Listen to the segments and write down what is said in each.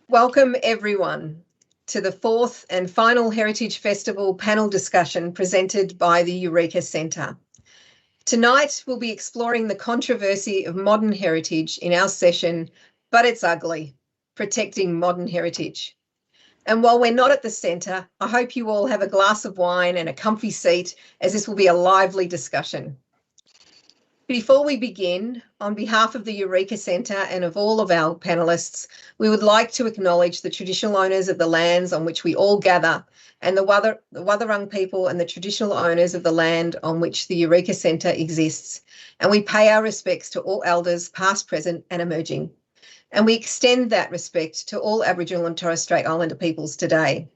Welcome everyone to the fourth and final Heritage Festival panel discussion presented by the Eureka Centre. Tonight we'll be exploring the controversy of modern heritage in our session, But It's Ugly, Protecting Modern Heritage. And while we're not at the centre, I hope you all have a glass of wine and a comfy seat, as this will be a lively discussion. Before we begin, on behalf of the Eureka Centre and of all of our panellists, we would like to acknowledge the traditional owners of the lands on which we all gather and the Wathaurong people and the traditional owners of the land on which the Eureka Centre exists. And we pay our respects to all elders, past, present and emerging. And we extend that respect to all Aboriginal and Torres Strait Islander peoples today.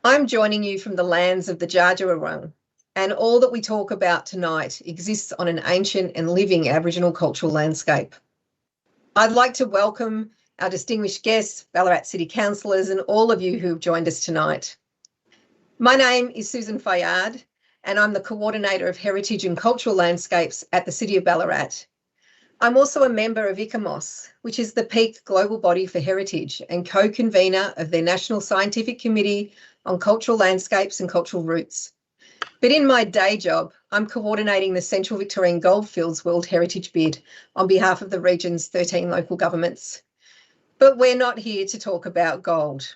I'm joining you from the lands of the Dja Dja Wurrung, and all that we talk about tonight exists on an ancient and living Aboriginal cultural landscape. I'd like to welcome our distinguished guests, Ballarat City Councillors, and all of you who have joined us tonight. My name is Susan Fayard, and I'm the Coordinator of Heritage and Cultural Landscapes at the City of Ballarat. I'm also a member of ICOMOS, which is the peak global body for heritage and co-convener of their National Scientific Committee on Cultural Landscapes and Cultural Roots. But in my day job, I'm coordinating the Central Victorian Goldfields World Heritage Bid on behalf of the region's 13 local governments. But we're not here to talk about gold.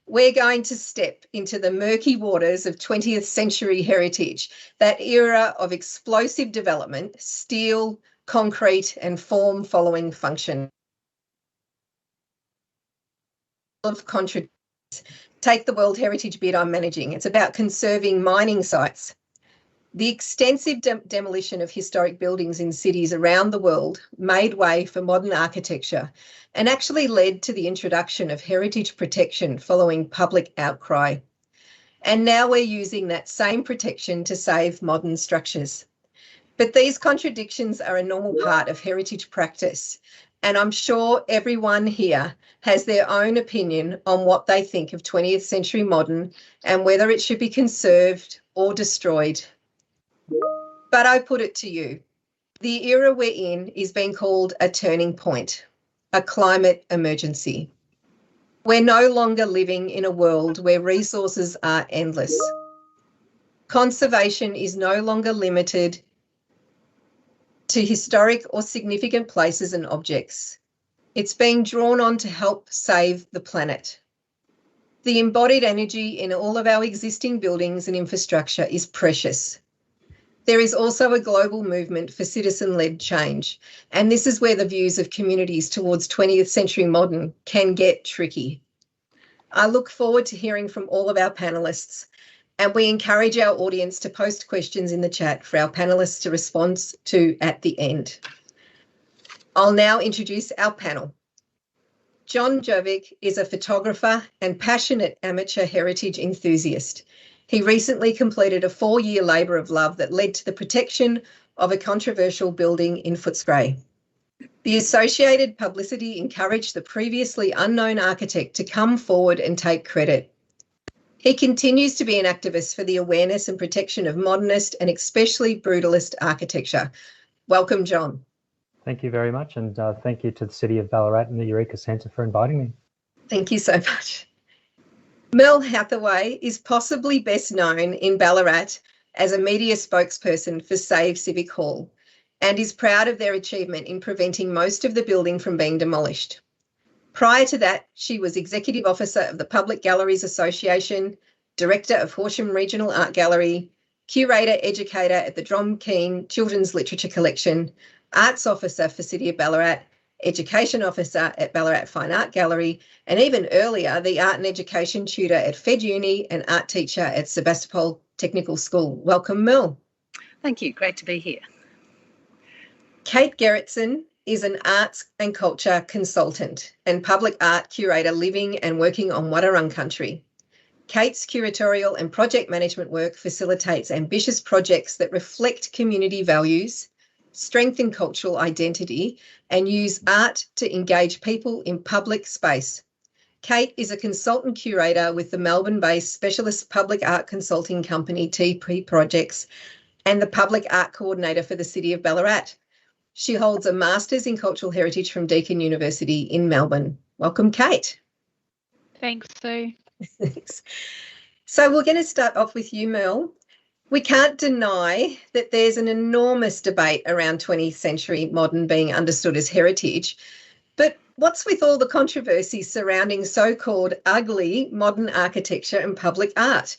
We're going to step into the murky waters of 20th century heritage, that era of explosive development, steel, concrete and form following function. Of contradictions. Take the World Heritage Bid I'm managing. It's about conserving mining sites. The extensive demolition of historic buildings in cities around the world made way for modern architecture and actually led to the introduction of heritage protection following public outcry. And now we're using that same protection to save modern structures. But these contradictions are a normal part of heritage practice. And I'm sure everyone here has their own opinion on what they think of 20th century modern and whether it should be conserved or destroyed. But I put it to you, the era we're in is being called a turning point, a climate emergency. We're no longer living in a world where resources are endless. Conservation is no longer limited to historic or significant places and objects. It's being drawn on to help save the planet. The embodied energy in all of our existing buildings and infrastructure is precious. There is also a global movement for citizen-led change, and this is where the views of communities towards 20th century modern can get tricky. I look forward to hearing from all of our panellists, and we encourage our audience to post questions in the chat for our panellists to respond to at the end. I'll now introduce our panel. John Jovic is a photographer and passionate amateur heritage enthusiast. He recently completed a 4-year labour of love that led to the protection of a controversial building in Footscray. The associated publicity encouraged the previously unknown architect to come forward and take credit. He continues to be an activist for the awareness and protection of modernist and especially brutalist architecture. Welcome, John. Thank you very much, and thank you to the City of Ballarat and the Eureka Centre for inviting me. Thank you so much. Mel Hathaway is possibly best known in Ballarat as a media spokesperson for Save Civic Hall and is proud of their achievement in preventing most of the building from being demolished. Prior to that, she was Executive Officer of the Public Galleries Association, Director of Horsham Regional Art Gallery, Curator Educator at the Drom Keen Children's Literature Collection, Arts Officer for City of Ballarat, Education Officer at Ballarat Fine Art Gallery, and even earlier, the Art and Education Tutor at Fed Uni and Art Teacher at Sebastopol Technical School. Welcome, Mel. Thank you. Great to be here. Kate Gerritsen is an arts and culture consultant and public art curator living and working on Wadawurrung country. Kate's curatorial and project management work facilitates ambitious projects that reflect community values, strengthen cultural identity, and use art to engage people in public space. Kate is a consultant curator with the Melbourne-based specialist public art consulting company TP Projects and the public art coordinator for the City of Ballarat. She holds a Masters in Cultural Heritage from Deakin University in Melbourne. Welcome, Kate. Thanks, Sue. Thanks. So we're going to start off with you, Mel. We can't deny that there's an enormous debate around 20th century modern being understood as heritage. But what's with all the controversy surrounding so-called ugly modern architecture and public art?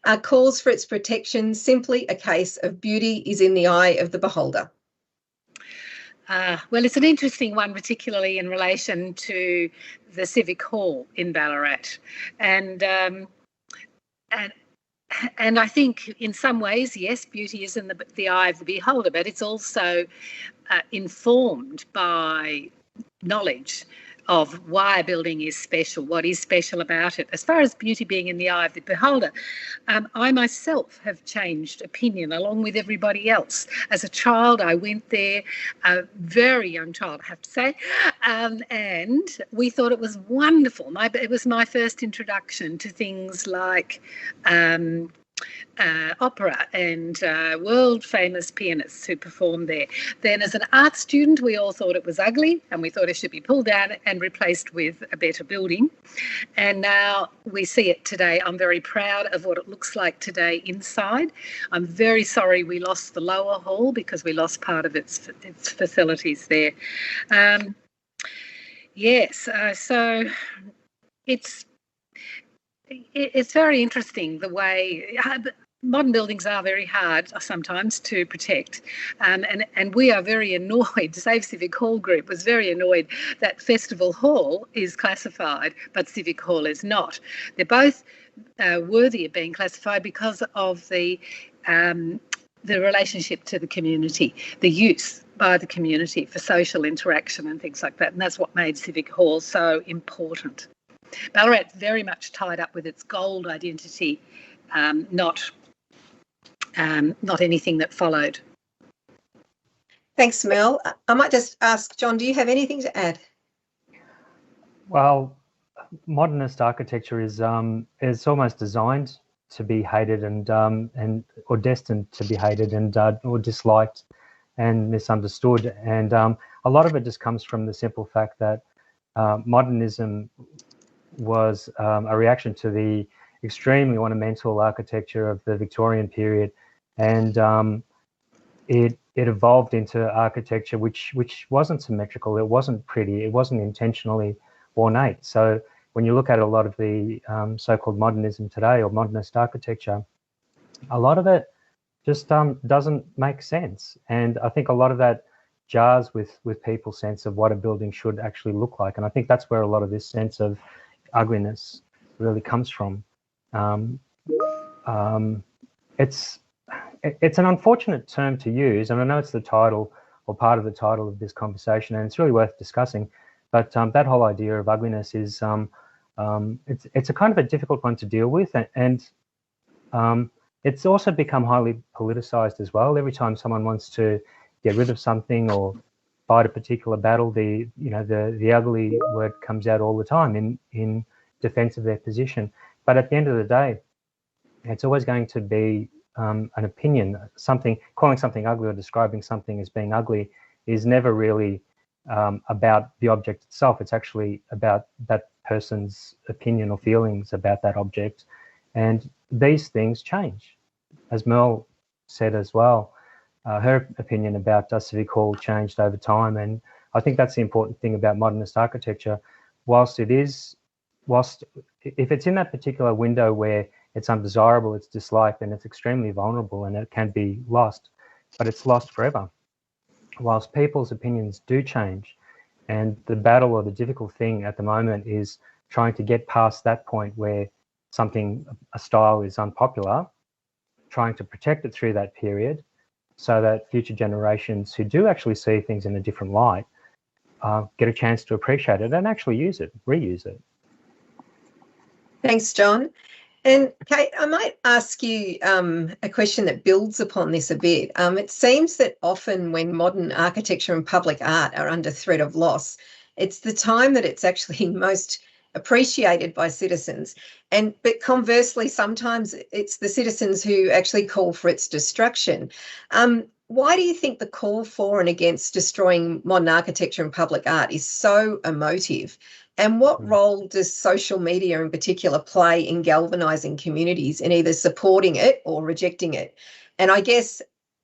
Are calls for its protection simply a case of beauty is in the eye of the beholder? Well, it's an interesting one, particularly in relation to the Civic Hall in Ballarat. And I think in some ways, yes, beauty is in the eye of the beholder, but it's also informed by knowledge of why a building is special, what is special about it. As far as beauty being in the eye of the beholder, I myself have changed opinion along with everybody else. As a child, I went there, a very young child, I have to say, and we thought it was wonderful. It was my first introduction to things like opera and world famous pianists who performed there. Then as an art student, we all thought it was ugly and we thought it should be pulled down and replaced with a better building. And now we see it today. I'm very proud of what it looks like today inside. I'm very sorry we lost the lower hall because we lost part of its facilities there. So it's very interesting the way modern buildings are very hard sometimes to protect, and we are very annoyed. Save Civic Hall Group was very annoyed that Festival Hall is classified but Civic Hall is not. They're both worthy of being classified because of the relationship to the community, the use by the community for social interaction and things like that, and that's what made Civic Hall so important. Ballarat's very much tied up with its gold identity, not anything that followed. Thanks, Mel. I might just ask, John, do you have anything to add? Well, modernist architecture is almost designed to be hated and or destined to be hated and or disliked and misunderstood. And a lot of it just comes from the simple fact that modernism was a reaction to the extremely ornamental architecture of the Victorian period, and it evolved into architecture which wasn't symmetrical, it wasn't pretty, it wasn't intentionally ornate. So when you look at a lot of the so-called modernism today or modernist architecture, a lot of it just doesn't make sense, and I think a lot of that jars with people's sense of what a building should actually look like. And I think that's where a lot of this sense of ugliness really comes from. It's an unfortunate term to use, and I know it's the title or part of the title of this conversation, and it's really worth discussing. But that whole idea of ugliness is it's a kind of a difficult one to deal with, and it's also become highly politicized as well. Every time someone wants to get rid of something or fight a particular battle, the ugly word comes out all the time in defense of their position. But at the end of the day, it's always going to be an opinion. Calling something ugly or describing something as being ugly is never really about the object itself. It's actually about that person's opinion or feelings about that object. And these things change. As Mel said as well, her opinion about Civic Hall changed over time. And I think that's the important thing about modernist architecture. Whilst if it's in that particular window where it's undesirable, it's disliked, and it's extremely vulnerable and it can be lost, but it's lost forever. Whilst people's opinions do change, and the battle or the difficult thing at the moment is trying to get past that point where a style is unpopular, trying to protect it through that period so that future generations who do actually see things in a different light get a chance to appreciate it and actually reuse it. Thanks, John. And Kate, I might ask you a question that builds upon this a bit. It seems that often when modern architecture and public art are under threat of loss, it's the time that it's actually most appreciated by citizens. But conversely, sometimes it's the citizens who actually call for its destruction. Why do you think the call for and against destroying modern architecture and public art is so emotive? And what role does social media in particular play in galvanising communities and either supporting it or rejecting it? And I guess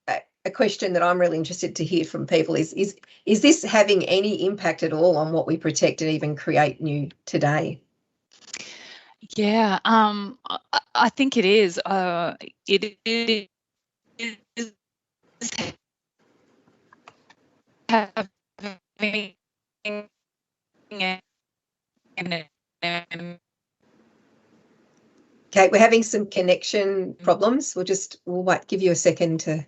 a question that I'm really interested to hear from people is this having any impact at all on what we protect and even create new today? Yeah, I think it is. It is having Okay, we're having some connection problems. We'll wait, give you a second to.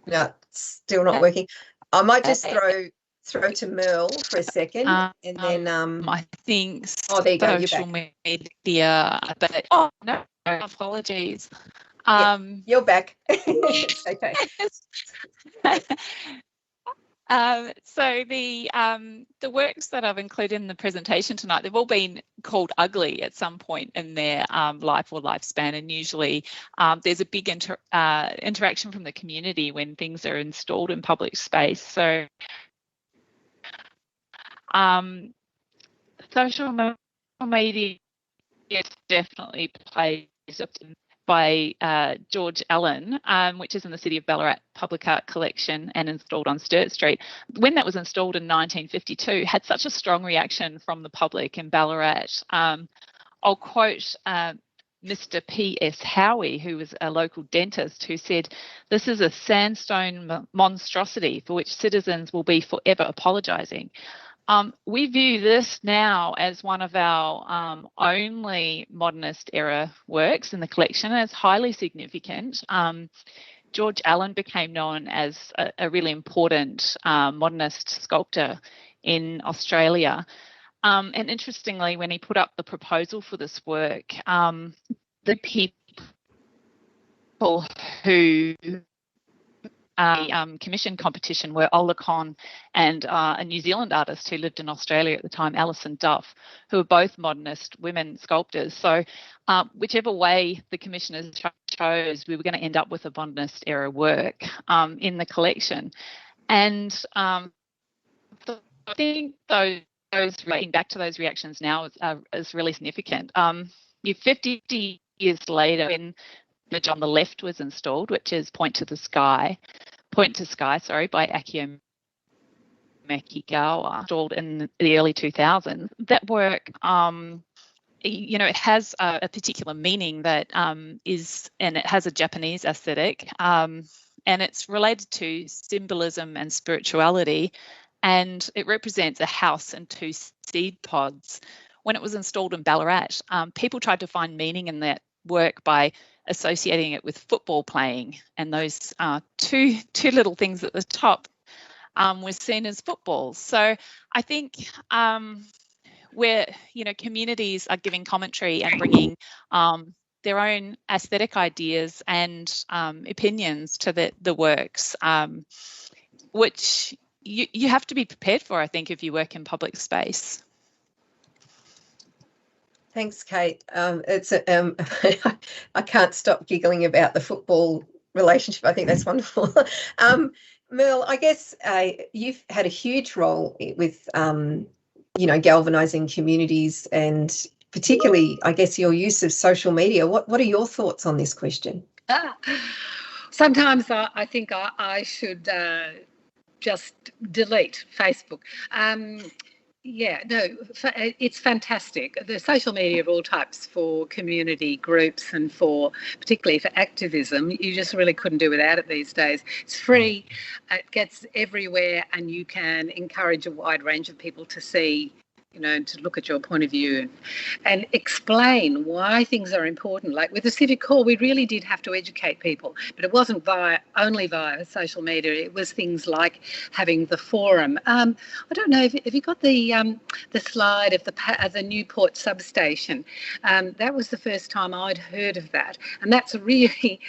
No, still not working. I might just throw to Merle for a second, and then I think there you go, you're social back. media, but no, apologies. You're back. It's okay. So the works that I've included in the presentation tonight, they've all been called ugly at some point in their life or lifespan, and usually there's a big interaction from the community when things are installed in public space. So social media definitely plays by George Allen, which is in the City of Ballarat Public Art Collection and installed on Sturt Street. When that was installed in 1952, had such a strong reaction from the public in Ballarat. I'll quote Mr. P.S. Howie, who was a local dentist, who said, "This is a sandstone monstrosity for which citizens will be forever apologising." We view this now as one of our only modernist era works in the collection as highly significant. George Allen became known as a really important modernist sculptor in Australia. And interestingly, when he put up the proposal for this work, the people who commission competition were Ola Con and a New Zealand artist who lived in Australia at the time, Alison Duff, who were both modernist women sculptors. So whichever way the commissioners chose, we were going to end up with a modernist era work in the collection. And I think those relating back to those reactions now is really significant. 50 years later, when the image on the left was installed, which is Point to Sky, by Akio Makigawa, installed in the early 2000s. That work, it has a particular meaning that and it has a Japanese aesthetic, and it's related to symbolism and spirituality, and it represents a house and two seed pods. When it was installed in Ballarat, people tried to find meaning in that work by associating it with football playing, and those two little things at the top were seen as footballs. So I think where communities are giving commentary and bringing their own aesthetic ideas and opinions to the works, which you have to be prepared for, I think, if you work in public space. Thanks, Kate. It's I can't stop giggling about the football relationship. I think that's wonderful. Merle, I guess you've had a huge role with, galvanising communities, and particularly, I guess, your use of social media. What are your thoughts on this question? Sometimes I think I should just delete Facebook. It's fantastic. The social media of all types for community groups and particularly for activism, you just really couldn't do without it these days. It's free, it gets everywhere, and you can encourage a wide range of people to see, to look at your point of view and explain why things are important. Like with the Civic Hall, we really did have to educate people, but it wasn't only via social media. It was things like having the forum. I don't know, have you got the slide of the Newport substation? That was the first time I'd heard of that, and that's a really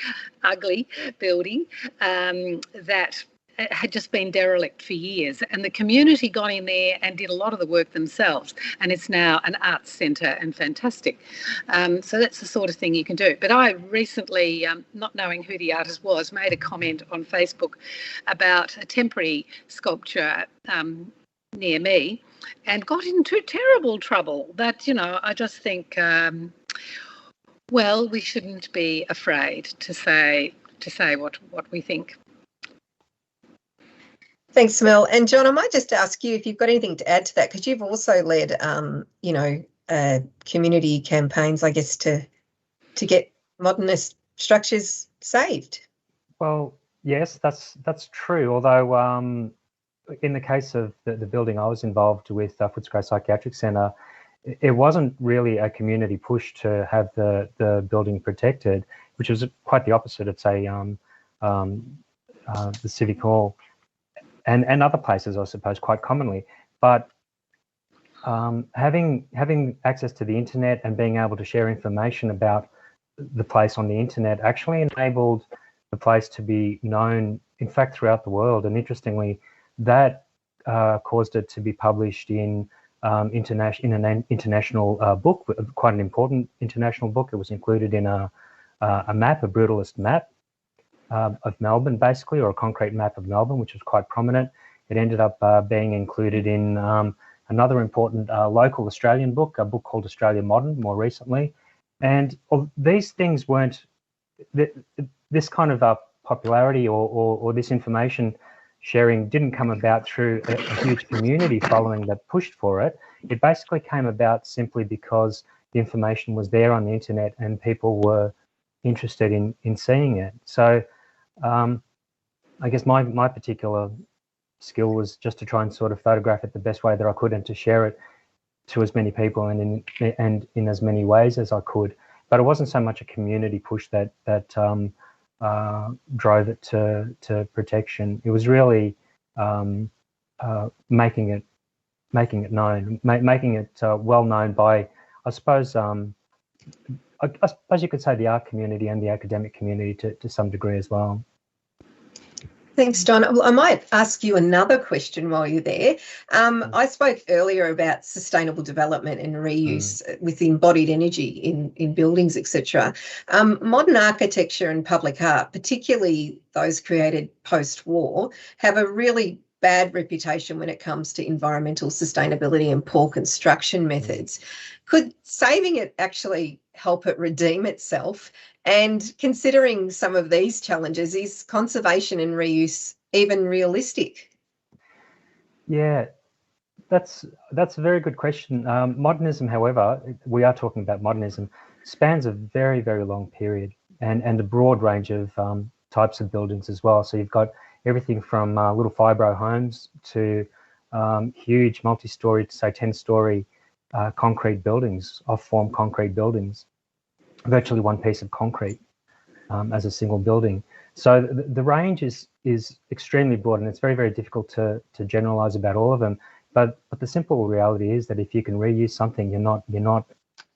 ugly building that had just been derelict for years, and the community got in there and did a lot of the work themselves, and it's now an arts centre and fantastic. So that's the sort of thing you can do. But I recently, not knowing who the artist was, made a comment on Facebook about a temporary sculpture near me and got into terrible trouble. That, you know, I just think, well, we shouldn't be afraid to say what we think. Thanks, Mel. And John, I might just ask you if you've got anything to add to that, because you've also led, community campaigns, I guess, to get modernist structures saved. Well, yes, that's true. Although in the case of the building I was involved with, Footscray Psychiatric Centre, it wasn't really a community push to have the building protected, which was quite the opposite of, say, the Civic Hall and other places, I suppose, quite commonly. But having access to the internet and being able to share information about the place on the internet actually enabled the place to be known, in fact, throughout the world. And interestingly, that caused it to be published in an international book, quite an important international book. It was included in a map, a brutalist map of Melbourne, basically, or a concrete map of Melbourne, which was quite prominent. It ended up being included in another important local Australian book, a book called Australia Modern, more recently. And these things weren't, this kind of popularity or this information sharing didn't come about through a huge community following that pushed for it. It basically came about simply because the information was there on the internet and people were interested in seeing it. So I guess my particular skill was just to try and sort of photograph it the best way that I could and to share it to as many people and in as many ways as I could. But it wasn't so much a community push that drove it to protection. It was really making it known, making it well known by, I suppose you could say, the art community and the academic community to some degree as well. Thanks, John. I might ask you another question while you're there. I spoke earlier about sustainable development and reuse with embodied energy in buildings, etc. Modern architecture and public art, particularly those created post-war, have a really bad reputation when it comes to environmental sustainability and poor construction methods. Could saving it actually help it redeem itself? And considering some of these challenges, is conservation and reuse even realistic? Yeah, that's a very good question. Modernism, however, we are talking about modernism, spans a very, very long period and a broad range of types of buildings as well. So you've got everything from little fibro homes to huge multi-story, say 10-story concrete buildings, off-form concrete buildings, virtually one piece of concrete as a single building. So the range is extremely broad, and it's very, very difficult to generalize about all of them. But the simple reality is that if you can reuse something, you're not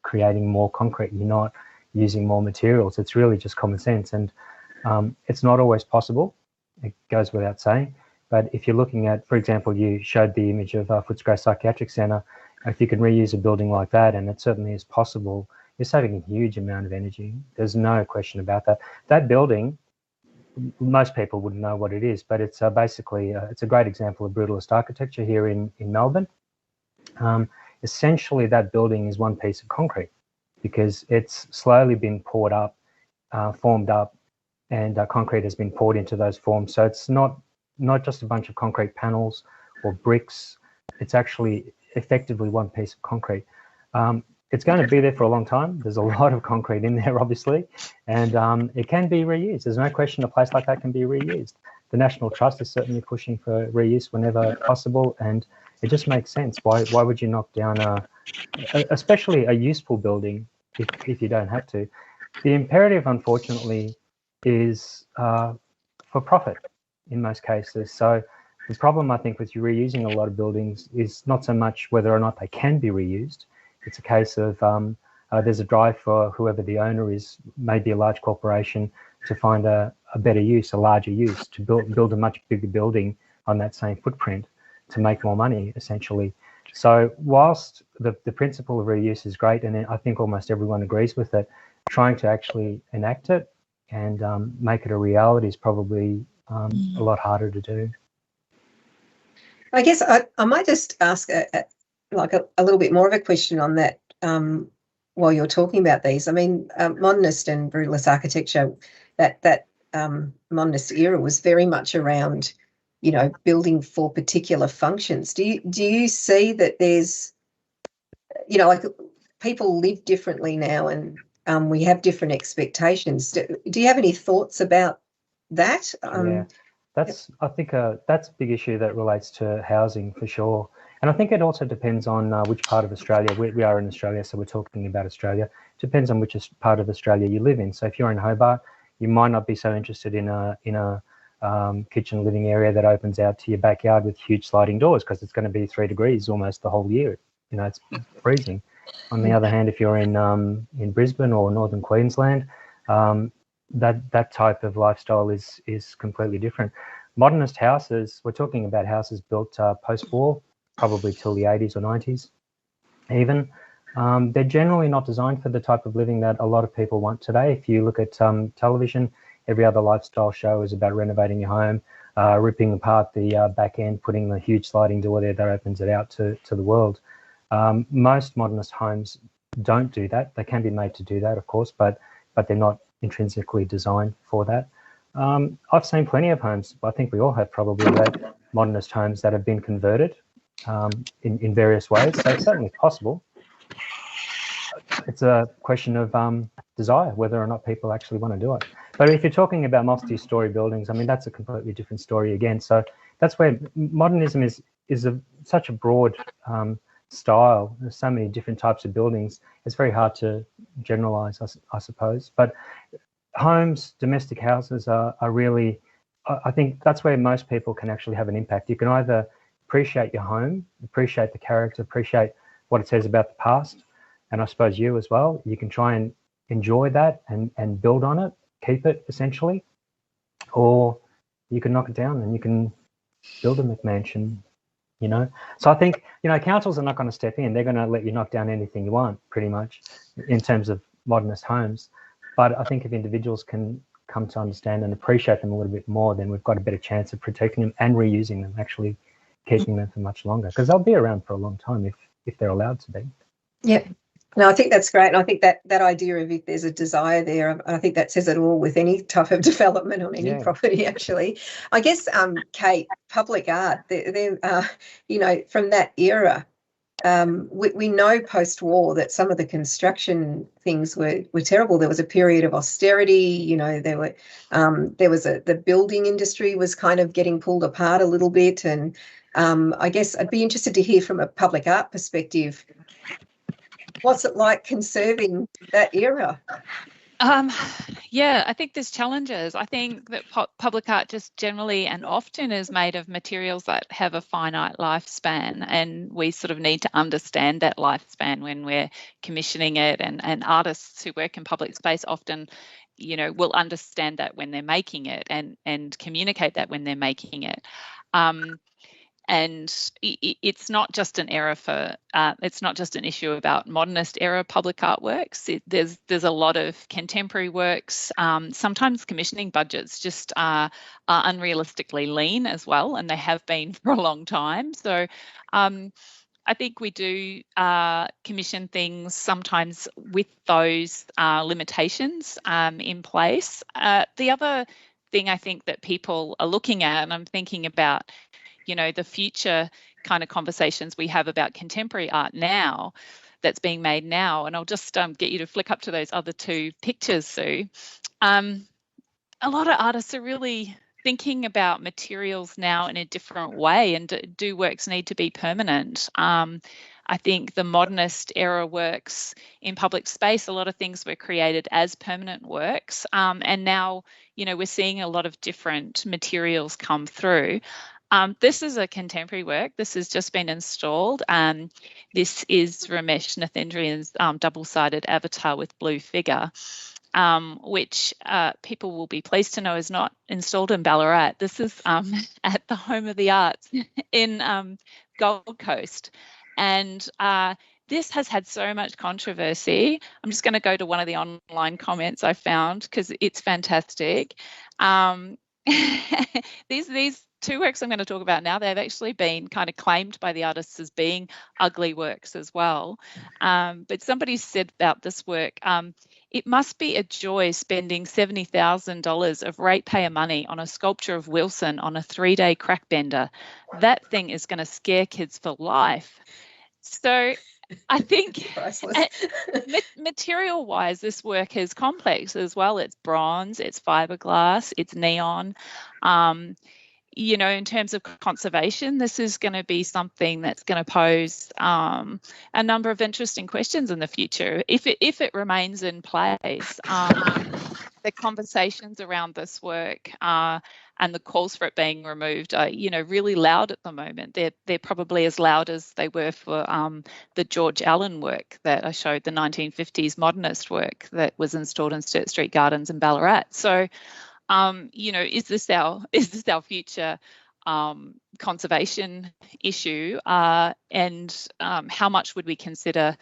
creating more concrete, you're not using more materials. It's really just common sense, and it's not always possible. It goes without saying. But if you're looking at, for example, you showed the image of Footscray Psychiatric Centre. If you can reuse a building like that, and it certainly is possible, you're saving a huge amount of energy. There's no question about that. That building, most people wouldn't know what it is, but it's basically, it's a great example of brutalist architecture here in Melbourne. Essentially, that building is one piece of concrete because it's slowly been poured up, formed up, and concrete has been poured into those forms. So it's not just a bunch of concrete panels or bricks. It's actually effectively one piece of concrete. It's going to be there for a long time. There's a lot of concrete in there, obviously, and it can be reused. There's no question a place like that can be reused. The National Trust is certainly pushing for reuse whenever possible, and it just makes sense. Why would you knock down especially a useful building if you don't have to? The imperative, unfortunately, is for profit in most cases. So the problem, I think, with you reusing a lot of buildings is not so much whether or not they can be reused. It's a case of there's a drive for whoever the owner is, maybe a large corporation, to find a better use, a larger use, to build a much bigger building on that same footprint to make more money, essentially. So whilst the principle of reuse is great, and I think almost everyone agrees with it, trying to actually enact it and make it a reality is probably a lot harder to do. I guess I might just ask a little bit more of a question on that while you're talking about these. I mean, modernist and brutalist architecture, that modernist era was very much around, you know, building for particular functions. Do you see that there's, you know, like people live differently now, and we have different expectations. Do you have any thoughts about that? Yeah, I think that's a big issue that relates to housing for sure. And I think it also depends on which part of Australia. We are in Australia, so we're talking about Australia. It depends on which part of Australia you live in. So if you're in Hobart, you might not be so interested in a kitchen living area that opens out to your backyard with huge sliding doors, because it's going to be 3 degrees almost the whole year. You know, it's freezing. On the other hand, if you're in Brisbane or northern Queensland, that type of lifestyle is completely different. Modernist houses, we're talking about houses built post-war, probably till the 80s or 90s even. They're generally not designed for the type of living that a lot of people want today. If you look at television, every other lifestyle show is about renovating your home, ripping apart the back end, putting the huge sliding door there that opens it out to the world. Most modernist homes don't do that. They can be made to do that, of course, but they're not intrinsically designed for that. I've seen plenty of homes, I think we all have probably, that modernist homes that have been converted in various ways. So it's certainly possible. It's a question of desire, whether or not people actually want to do it. But if you're talking about multi-story buildings, I mean, that's a completely different story again. So that's where modernism is such a broad style. There's so many different types of buildings. It's very hard to generalize, I suppose. But homes, domestic houses are really, I think that's where most people can actually have an impact. You can either appreciate your home, appreciate the character, appreciate what it says about the past, and I suppose you as well. You can try and enjoy that and build on it, keep it essentially, or you can knock it down and you can build a McMansion, you know. So I think, you know, councils are not going to step in. They're going to let you knock down anything you want, pretty much, in terms of modernist homes. But I think if individuals can come to understand and appreciate them a little bit more, then we've got a better chance of protecting them and reusing them, actually keeping them for much longer, because they'll be around for a long time if they're allowed to be. Yeah. No, I think that's great. And I think that idea of, if there's a desire there, I think that says it all with any type of development on any property, actually. I guess, Kate, public art, you know, from that era, we know post-war that some of the construction things were terrible. There was a period of austerity, you know, there was the building industry was kind of getting pulled apart a little bit. And I guess I'd be interested to hear from a public art perspective, what's it like conserving that era? Yeah, I think there's challenges. I think that public art just generally and often is made of materials that have a finite lifespan, and we sort of need to understand that lifespan when we're commissioning it, and artists who work in public space often, you know, will understand that when they're making it and communicate that when they're making it. And it's not just an era for, it's not just an issue about modernist era public art works. There's a lot of contemporary works. Sometimes commissioning budgets just are unrealistically lean as well, and they have been for a long time. So I think we do commission things sometimes with those limitations in place. The other thing I think that people are looking at, and I'm thinking about, you know, the future kind of conversations we have about contemporary art now that's being made now. And I'll just get you to flick up to those other two pictures, Sue. A lot of artists are really thinking about materials now in a different way, and do works need to be permanent? I think the modernist era works in public space, a lot of things were created as permanent works. And now, you know, we're seeing a lot of different materials come through. This is a contemporary work. This has just been installed. This is Ramesh Nathendrian's double-sided avatar with blue figure. which people will be pleased to know is not installed in Ballarat. This is at the Home of the Arts in Gold Coast. And this has had so much controversy. I'm just going to go to one of the online comments I found because it's fantastic. These two works I'm going to talk about now, they've actually been kind of claimed by the artists as being ugly works as well. But somebody said about this work, it must be a joy spending $70,000 of ratepayer money on a sculpture of Wilson on a 3-day crack bender. That thing is going to scare kids for life. So I think material-wise, this work is complex as well. It's bronze, it's fiberglass, it's neon. You know, in terms of conservation, this is going to be something that's going to pose a number of interesting questions in the future if it remains in place. The conversations around this work and the calls for it being removed are, you know, really loud at the moment. They're probably as loud as they were for the George Allen work that I showed, the 1950s modernist work that was installed in Sturt Street Gardens in Ballarat. So, you know, is this our future conservation issue, and how much would we consider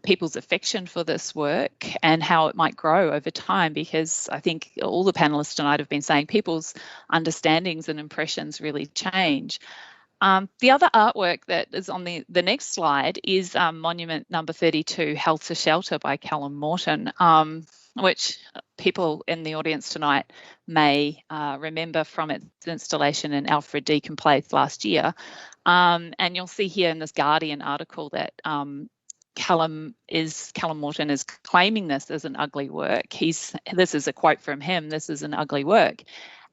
people's affection for this work and how it might grow over time? Because I think all the panelists tonight have been saying people's understandings and impressions really change. The other artwork that is on the next slide is Monument Number 32, Helter Shelter by Callum Morton, which people in the audience tonight may remember from its installation in Alfred Deakin Place last year. And you'll see here in this Guardian article that Callum Morton is claiming this as an ugly work. This is a quote from him, "This is an ugly work."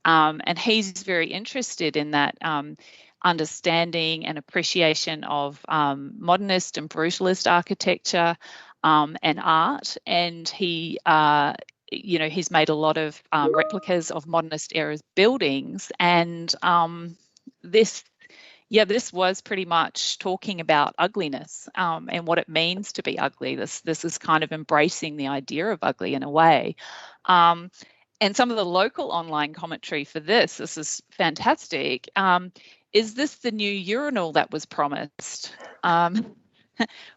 And he's very interested in that understanding and appreciation of modernist and brutalist architecture and art, and he you know, he's made a lot of replicas of modernist era buildings, and this was pretty much talking about ugliness and what it means to be ugly. This is kind of embracing the idea of ugly in a way. And some of the local online commentary for this is fantastic. Is this the new urinal that was promised?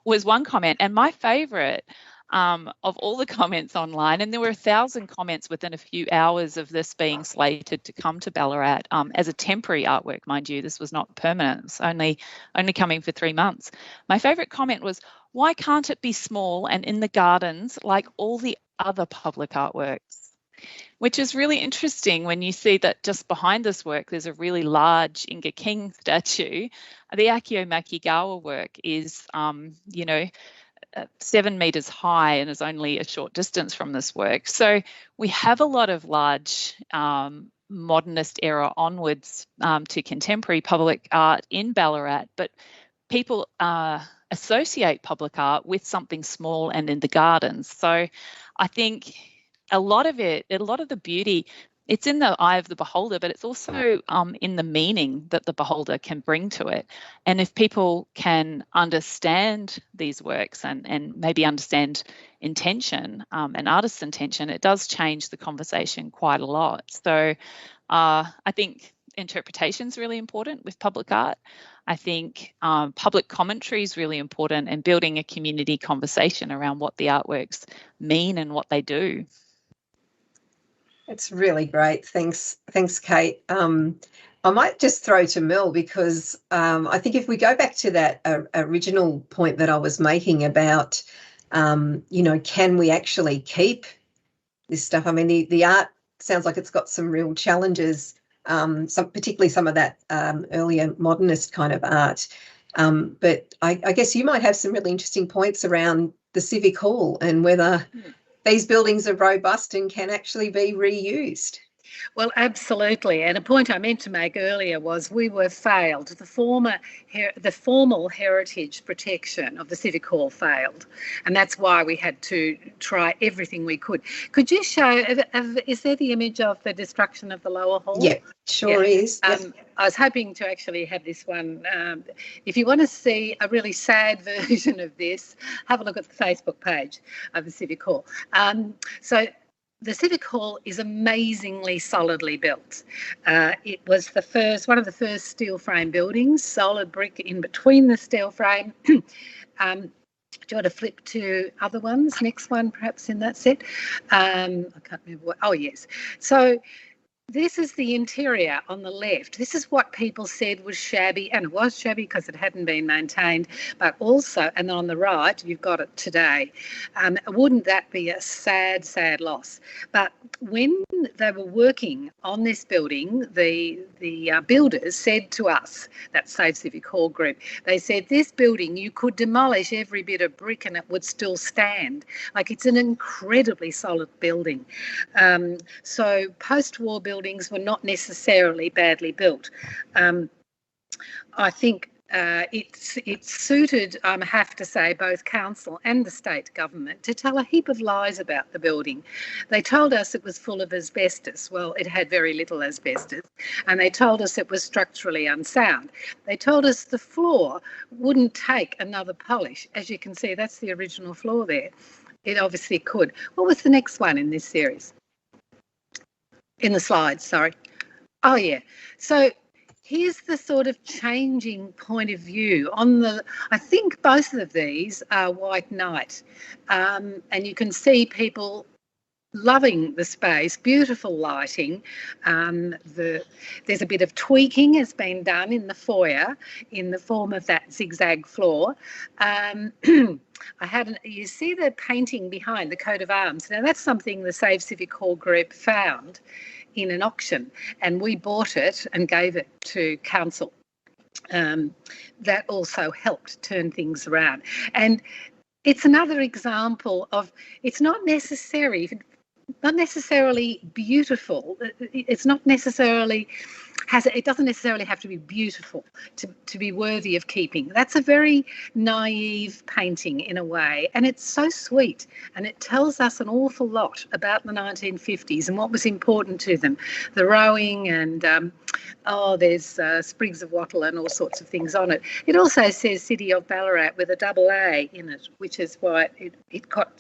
Was one comment. And my favourite of all the comments online, and there were 1,000 comments within a few hours of this being slated to come to Ballarat as a temporary artwork, mind you. This was not permanent. It's only coming for 3 months. My favourite comment was, "Why can't it be small and in the gardens like all the other public artworks?" Which is really interesting when you see that just behind this work there's a really large Inga King statue. The Akio Makigawa work is, you know, 7 meters high and is only a short distance from this work. So we have a lot of large modernist era onwards to contemporary public art in Ballarat, but people associate public art with something small and in the gardens. So I think a lot of the beauty, it's in the eye of the beholder, but it's also in the meaning that the beholder can bring to it. And if people can understand these works and maybe understand intention, an artist's intention, it does change the conversation quite a lot. So I think interpretation is really important with public art. I think public commentary is really important, and building a community conversation around what the artworks mean and what they do. It's really great. Thanks, Kate. I might just throw to Mel, because I think if we go back to that original point that I was making about, you know, can we actually keep this stuff? I mean, the art sounds like it's got some real challenges, particularly some of that earlier modernist kind of art. But I guess you might have some really interesting points around the Civic Hall and whether these buildings are robust and can actually be reused. Well, absolutely. And a point I meant to make earlier was we were failed. The formal heritage protection of the Civic Hall failed. And that's why we had to try everything we could. Could you show, is there the image of the destruction of the lower hall? Yeah, sure is. I was hoping to actually have this one. If you want to see a really sad version of this, have a look at the Facebook page of the Civic Hall. So the Civic Hall is amazingly solidly built. It was one of the first steel frame buildings, solid brick in between the steel frame. Do you want to flip to other ones? Next one, perhaps in that set. I can't remember what. Oh, yes. So this is the interior on the left. This is what people said was shabby, and it was shabby because it hadn't been maintained, but also, and on the right, you've got it today. Wouldn't that be a sad, sad loss? But when they were working on this building, the builders said to us, that Save Civic Hall group, they said, this building, you could demolish every bit of brick and it would still stand. Like, it's an incredibly solid building. So post-war buildings were not necessarily badly built. I think it suited, I have to say, both council and the state government to tell a heap of lies about the building. They told us it was full of asbestos. Well, it had very little asbestos. And they told us it was structurally unsound. They told us the floor wouldn't take another polish. As you can see, that's the original floor there. It obviously could. What was the next one in this series? In the slides, sorry. Oh, yeah. So here's the sort of changing point of view on I think both of these are white night. And you can see people loving the space, beautiful lighting. There's a bit of tweaking has been done in the foyer in the form of that zigzag floor. You see the painting behind the coat of arms. Now, that's something the Save Civic Hall group found in an auction, and we bought it and gave it to council. That also helped turn things around. And it's another example of, it's not necessarily beautiful. It's not necessarily it doesn't necessarily have to be beautiful to be worthy of keeping. That's a very naive painting in a way, and it's so sweet, and it tells us an awful lot about the 1950s and what was important to them. The rowing and there's sprigs of wattle and all sorts of things on it. It also says City of Ballarat with a double A in it, which is why it got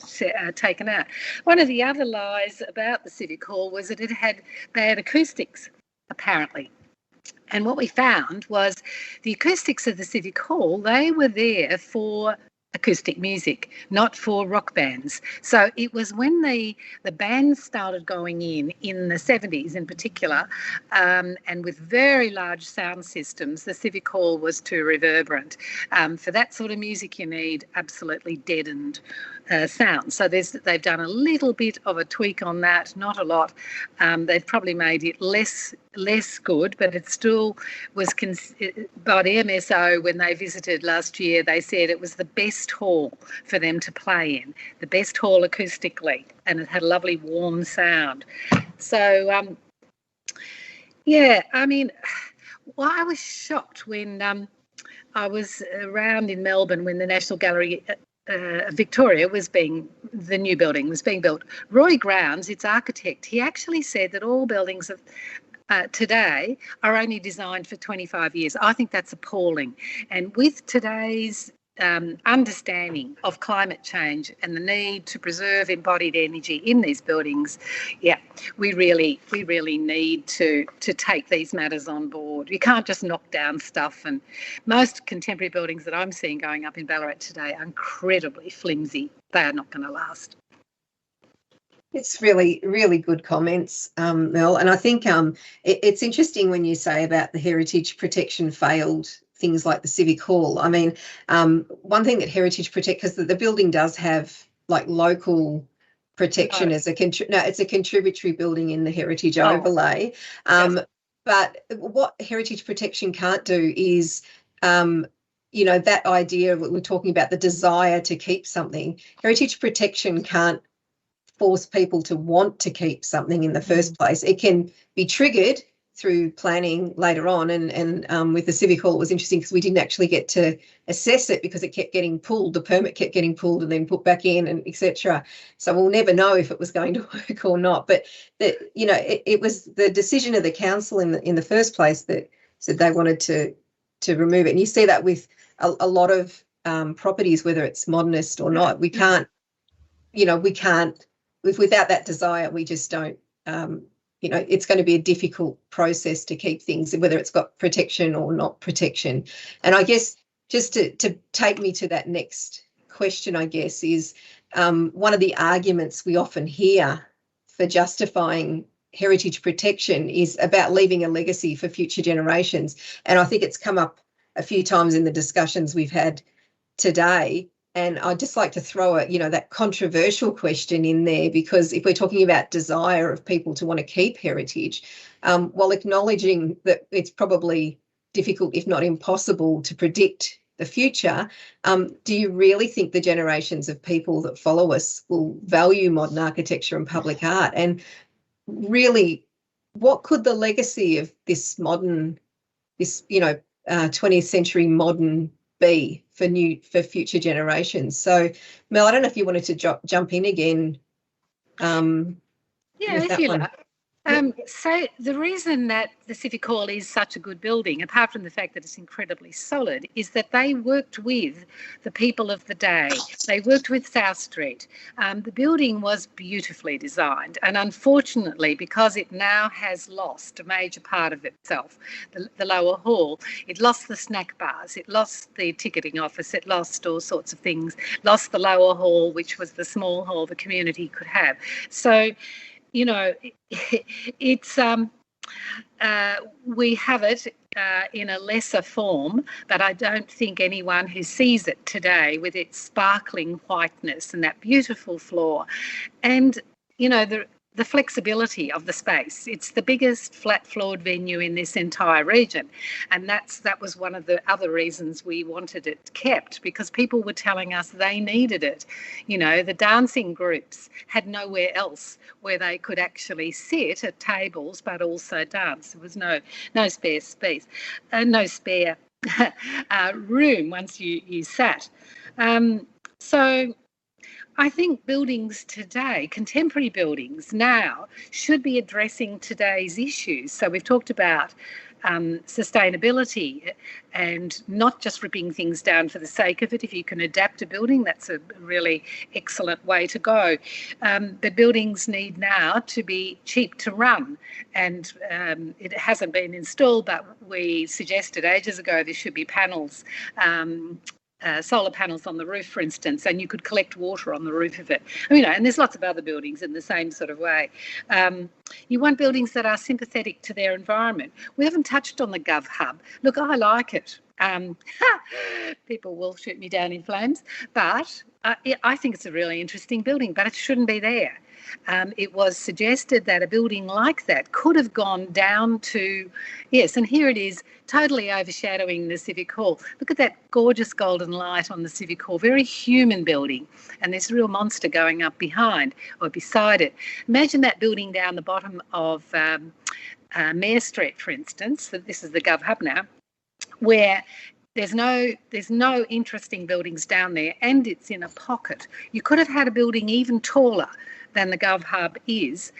taken out. One of the other lies about the Civic Hall was that it had bad acoustics, apparently. And what we found was the acoustics of the Civic Hall, they were there for acoustic music, not for rock bands. So it was when the bands started going in the 70s in particular, and with very large sound systems, the Civic Hall was too reverberant. For that sort of music, you need absolutely deadened sound. So they've done a little bit of a tweak on that, not a lot. They've probably made it less good, but it still was, by the MSO, when they visited last year, they said it was the best hall for them to play in, the best hall acoustically, and it had a lovely warm sound. So, yeah, I mean, well, I was shocked when I was around in Melbourne when the National Gallery Victoria the new building was being built. Roy Grounds, its architect, he actually said that all buildings of today are only designed for 25 years. I think that's appalling. And with today's understanding of climate change and the need to preserve embodied energy in these buildings, yeah, we really need to take these matters on board. You can't just knock down stuff, and most contemporary buildings that I'm seeing going up in Ballarat today are incredibly flimsy. They are not going to last. It's really, really good comments, Mel. And I think it's interesting when you say about the heritage protection failed things like the Civic Hall. I mean, one thing that Heritage Protect, because the building does have like local protection as it's a contributory building in the heritage overlay. Yes. But what Heritage Protection can't do is, that idea of what we're talking about, the desire to keep something. Heritage Protection can't force people to want to keep something in the first place. It can be triggered through planning later on, and with the Civic Hall, it was interesting because we didn't actually get to assess it because it kept getting pulled. The permit kept getting pulled and then put back in, and etc. So we'll never know if it was going to work or not. But it was the decision of the council in the first place that said they wanted to remove it. And you see that with a lot of properties, whether it's modernist or not. We can't, without that desire, we just don't. It's going to be a difficult process to keep things, whether it's got protection or not protection. And I guess just to take me to that next question, I guess, is one of the arguments we often hear for justifying heritage protection is about leaving a legacy for future generations. And I think it's come up a few times in the discussions we've had today. And I'd just like to throw that controversial question in there, because if we're talking about desire of people to want to keep heritage, while acknowledging that it's probably difficult, if not impossible, to predict the future, do you really think the generations of people that follow us will value modern architecture and public art? And really, what could the legacy of this 20th century modern be for future generations? So, Mel, I don't know if you wanted to jump in again. If you like. So the reason that the Civic Hall is such a good building, apart from the fact that it's incredibly solid, is that they worked with the people of the day. They worked with South Street. The building was beautifully designed, and unfortunately, because it now has lost a major part of itself, the lower hall, it lost the snack bars, it lost the ticketing office, it lost all sorts of things, lost the lower hall, which was the small hall the community could have. So, it's we have it in a lesser form, but I don't think anyone who sees it today with its sparkling whiteness and that beautiful floor and, the flexibility of the space. It's the biggest flat-floored venue in this entire region, and that was one of the other reasons we wanted it kept, because people were telling us they needed it. The dancing groups had nowhere else where they could actually sit at tables but also dance. There was no spare space, no spare room once you sat. So I think buildings today, contemporary buildings now, should be addressing today's issues. So we've talked about sustainability and not just ripping things down for the sake of it. If you can adapt a building, that's a really excellent way to go. But buildings need now to be cheap to run, and it hasn't been installed, but we suggested ages ago there should be panels, solar panels on the roof, for instance, and you could collect water on the roof of it. And there's lots of other buildings in the same sort of way. You want buildings that are sympathetic to their environment. We haven't touched on the Gov Hub. Look, I like it. People will shoot me down in flames, but I think it's a really interesting building, but it shouldn't be there. It was suggested that a building like that could have gone down to, yes, and here it is, totally overshadowing the Civic Hall. Look at that gorgeous golden light on the Civic Hall, very human building, and there's a real monster going up behind or beside it. Imagine that building down the bottom of Mayor Street, for instance. This is the Gov Hub now, where there's no interesting buildings down there, and it's in a pocket. You could have had a building even taller than the Gov Hub is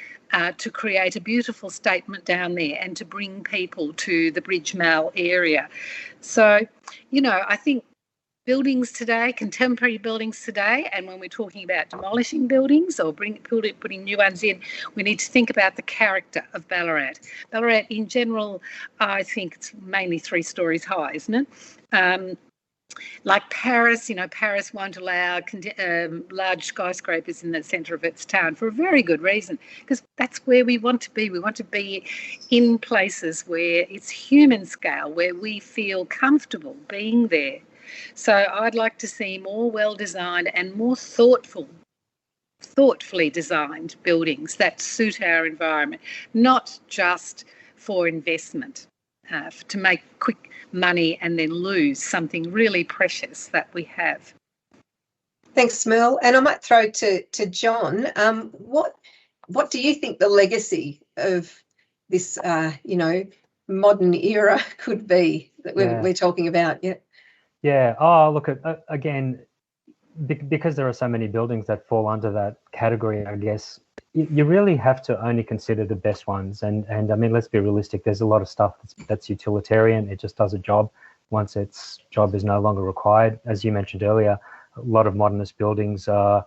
to create a beautiful statement down there and to bring people to the Bridge Mall area. So, I think buildings today, contemporary buildings today, and when we're talking about demolishing buildings or putting new ones in, we need to think about the character of Ballarat. Ballarat in general, I think it's mainly 3 stories high, isn't it? Like Paris, Paris won't allow large skyscrapers in the centre of its town for a very good reason, because that's where we want to be. We want to be in places where it's human scale, where we feel comfortable being there. So I'd like to see more well-designed and more thoughtfully designed buildings that suit our environment, not just for investment, to make quick money and then lose something really precious that we have. Thanks, Merle. And I might throw to John. What do you think the legacy of this, modern era could be that we're talking about? Yeah. Yeah. Oh, look, again, because there are so many buildings that fall under that category, I guess you really have to only consider the best ones. And I mean, let's be realistic. There's a lot of stuff that's utilitarian. It just does a job once its job is no longer required. As you mentioned earlier, a lot of modernist buildings are,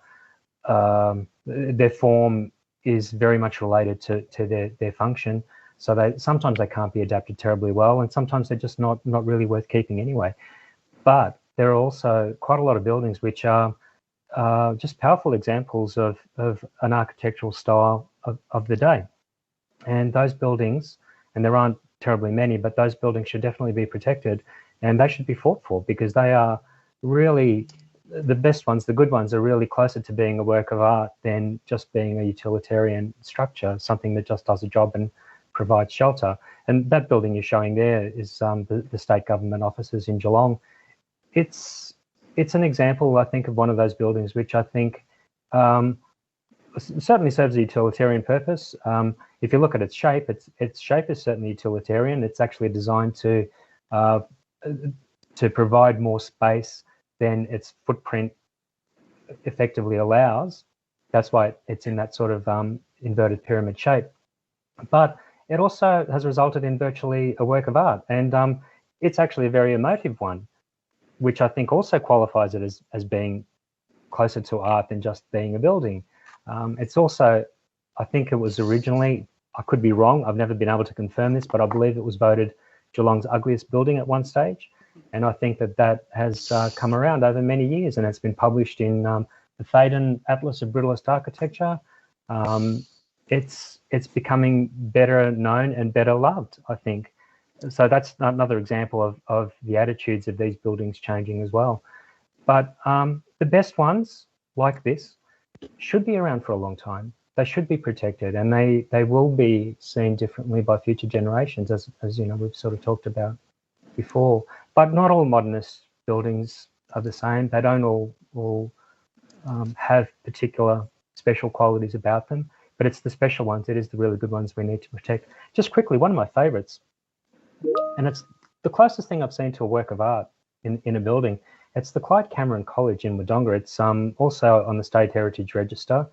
their form is very much related to their function. So sometimes they can't be adapted terribly well, and sometimes they're just not really worth keeping anyway. But there are also quite a lot of buildings which are just powerful examples of an architectural style of the day. And those buildings, and there aren't terribly many, but those buildings should definitely be protected, and they should be fought for, because they are really the best ones. The good ones are really closer to being a work of art than just being a utilitarian structure, something that just does a job and provides shelter. And that building you're showing there is the state government offices in Geelong. It's an example, I think, of one of those buildings which I think certainly serves a utilitarian purpose. If you look at its shape is certainly utilitarian. It's actually designed to provide more space than its footprint effectively allows. That's why it's in that sort of inverted pyramid shape. But it also has resulted in virtually a work of art, and it's actually a very emotive one, which I think also qualifies it as being closer to art than just being a building. It's also, I think it was originally, I could be wrong, I've never been able to confirm this, but I believe it was voted Geelong's ugliest building at one stage. And I think that has come around over many years, and it's been published in the Phaidon Atlas of Brutalist Architecture. It's becoming better known and better loved, I think. So that's another example of the attitudes of these buildings changing as well. But the best ones, like this, should be around for a long time. They should be protected, and they will be seen differently by future generations, as you know, we've sort of talked about before. But not all modernist buildings are the same. They don't all have particular special qualities about them, but it's the special ones, it is the really good ones we need to protect. Just quickly, one of my favourites, and it's the closest thing I've seen to a work of art in a building. It's the Clyde Cameron College in Wodonga. It's also on the State Heritage Register.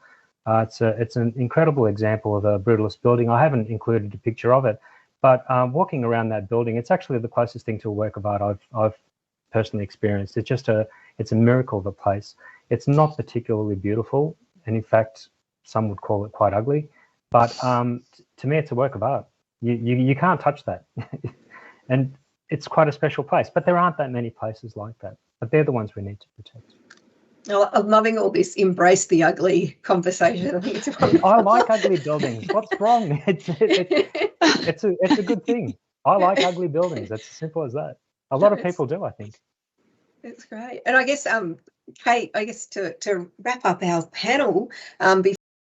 It's an incredible example of a brutalist building. I haven't included a picture of it, but walking around that building, it's actually the closest thing to a work of art I've personally experienced. It's a miracle of a place. It's not particularly beautiful, and in fact, some would call it quite ugly. But to me, it's a work of art. You can't touch that, and it's quite a special place. But there aren't that many places like that. But they're the ones we need to protect. Oh, I'm loving all this embrace the ugly conversation. I think it's wonderful. I like ugly buildings. What's wrong? It's a good thing. I like ugly buildings. It's as simple as that. A lot of people do, I think. That's great. And I guess, Kate, I guess to wrap up our panel,